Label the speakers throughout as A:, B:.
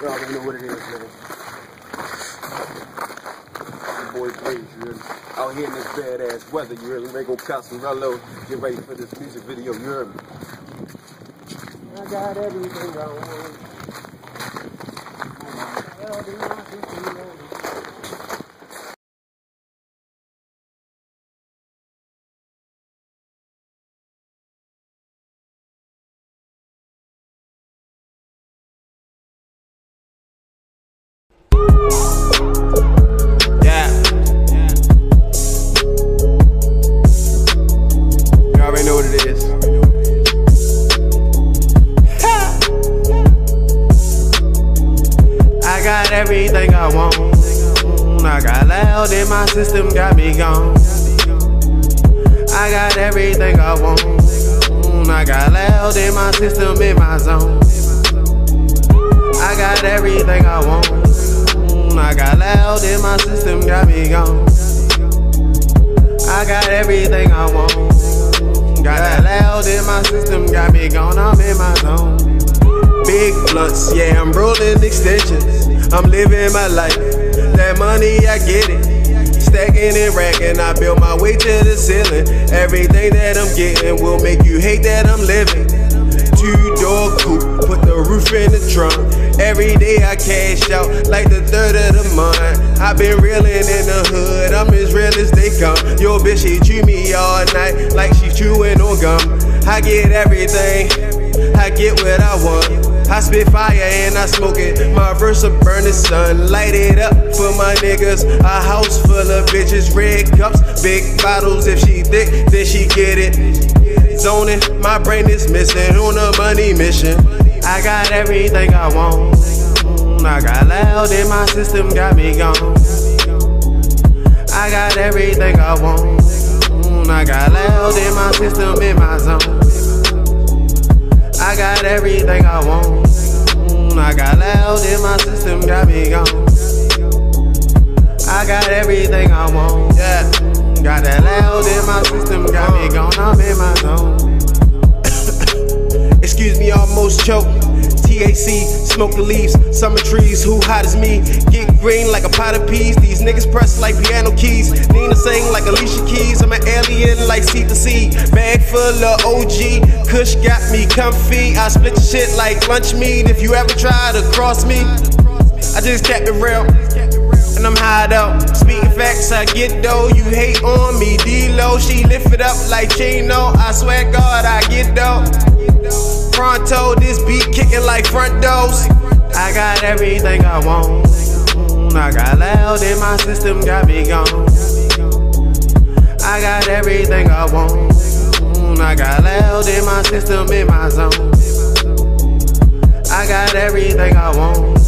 A: Y'all already know what it is, man. Your boy Blaze, you heard me? Out here in this badass weather, you heard me? They gon' Casarello, get ready for this music video, you heard me? I got everything I want.
B: Everything I want. I got loud in my system, got me gone. I got everything I want. I got loud in my system, in my zone. I got everything I want. I got loud in my system, got me gone. I got everything I want. Got that loud in my system, got me gone. I'm in my zone. Big blunts, yeah, I'm rolling extensions. I'm living my life, that money I get it. Stacking and racking, I build my way to the ceiling. Everything that I'm getting will make you hate that I'm living. 2-door coupe, put the roof in the trunk. Every day I cash out like the 3rd of the month. I've been reeling in the hood, I'm as real as they come. Yo bitch, she chew me all night like she chewing on gum. I get everything, I get what I want. I spit fire and I smoke it. My verse will burn the sun. Light it up for my niggas. A house full of bitches, red cups, big bottles. If she thick, then she get it. Zoning, my brain is missing on a money mission. I got everything I want. I got loud in my system, got me gone. I got everything I want. I got loud in my system, in my zone. I got everything I want. I got loud in my system, got me gone. I got everything I want. Yeah. Got that loud in my system, got me gone. I'm in my zone. Excuse me, almost choked. THC, smoke the leaves, summer trees, who hot as me? Get green like a pot of peas, these niggas press like piano keys. Nina sing like Alicia Keys, I'm an alien like C2C. Bag full of OG, Kush got me comfy. I split your shit like lunch meat, if you ever try to cross me. I just kept it real, and I'm high out. Speaking facts, I get dough, you hate on me. D-Lo, she lift it up like Chino. I swear God, I get dough. Pronto, this beat kicking like front doors. I got everything I want. I got loud in my system, got me gone. I got everything I want. I got loud in my system, in my zone. I got everything I want.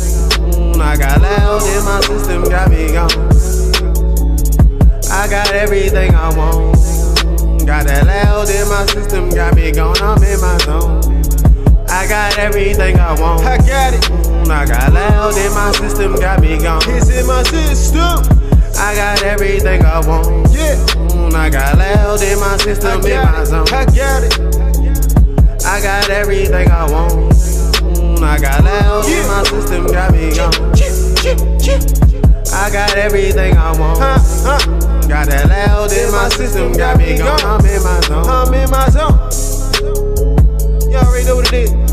B: I got loud in my system, got me gone. I got everything I want. Got that loud in my system, got me gone. I'm in my zone. I got everything I want.
A: I got it.
B: I got loud in my system, got me gone.
A: It's in my system.
B: I got everything I want.
A: Yeah.
B: I got loud in my system, in my zone.
A: I got it.
B: I got everything I want. I got loud in my system, got me gone. I got everything I want. Got that loud in my system, got me gone. I'm in my zone.
A: I'm in my zone. You already know what it is.